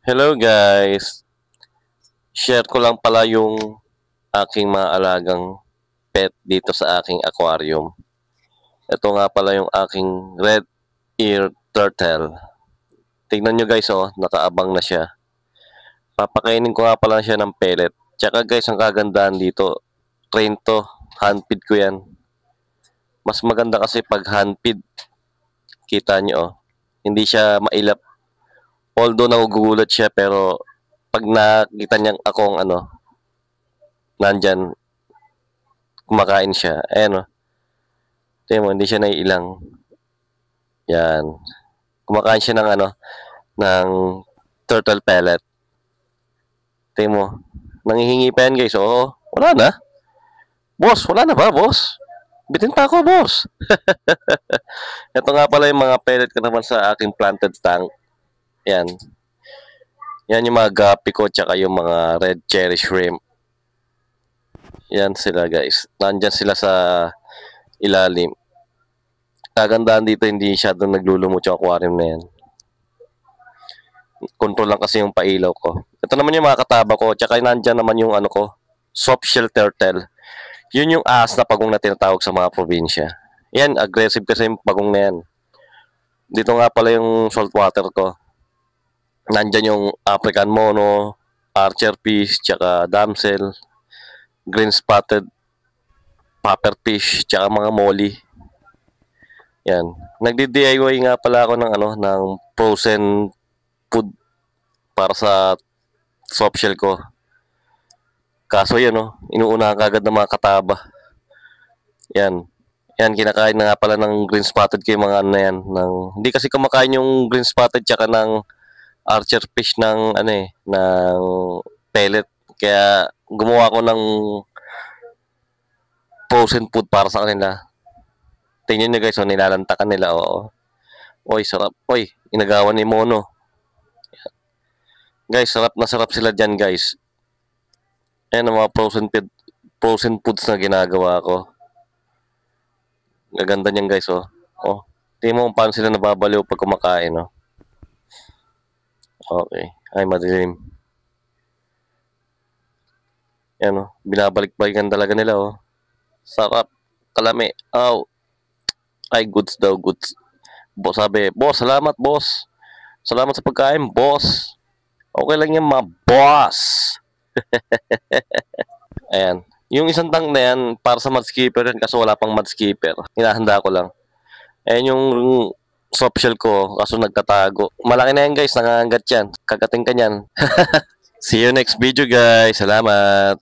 Hello guys, share ko lang pala yung aking mga alagang pet dito sa aking aquarium. Ito nga pala yung aking red ear turtle. Tingnan nyo guys, oh, nakaabang na siya. Papakainin ko nga pala siya ng pellet. Tsaka guys, ang kagandahan dito, train to, hand feed ko yan. Mas maganda kasi pag hand feed, kita nyo, oh, hindi siya mailap. Although nagugulat siya, pero pag nakita niyang akong nandyan, kumakain siya. Ayan, oh. Tingnan mo, hindi siya naiilang. Yan. Kumakain siya ng ng turtle pellet. Tingnan mo. Nangihingi pa yan, guys. Oo. Wala na. Boss, wala na ba, boss? Bitin pa ako, boss. Ito nga pala yung mga pellet ko naman sa aking planted tank. Yan. Yan yung mga guppy ko, tsaka yung mga red cherry shrimp. Yan sila, guys. Nandyan sila sa ilalim. Kagandaan dito, hindi siya doon naglulumot yung aquarium na yan. Control lang kasi yung pailaw ko. Ito naman yung mga kataba ko, tsaka nandyan naman yung soft shell turtle. Yun yung ahas na pagong na tinatawag sa mga probinsya. Yan, aggressive kasi yung pagong na yan. Dito nga pala yung saltwater ko. Nandyan yung African mono, archer fish, tsaka damsel, green spotted pufferfish, tsaka mga molly. Yan. Nagdi-DIY nga pala ako ng frozen food para sa soft shell ko. Kaso yan, inuunahan kagad ng mga kataba. Yan. Yan, kinakain na nga pala ng green spotted ko yung mga yan. Hindi kasi kumakain yung green spotted tsaka ng archer fish ng ng pellet. Kaya gumawa ko ng frozen food para sa kanila. Tingnan nyo guys, nilalantakan nila, oo. Oy, sarap. Oy, inagawan ni Mono. Guys, sarap na sarap sila dyan, guys. Ayan ang mga frozen foods na ginagawa ko. Gaganda niyan, guys, oh. Oh, tingnan mo kung paano sila nababaliw pag kumakain, oh. Okay. Ay, madilim. Yan, oh. Binabalik-balikan talaga nila, oh. Sarap. Kalami. Oh. Ay, goods daw, goods. Boss, sabi, boss, salamat, boss. Salamat sa pagkain, boss. Okay lang yan, mga boss. Ayan. Yung isang tank na yan, para sa mudskipper yan, kaso wala pang mudskipper. Hinahanda ko lang. Ayan yung soft shell ko, kaso nagtatago. Malaki na yan guys, nangangagat yan. Kagating ka yan. See you next video guys. Salamat.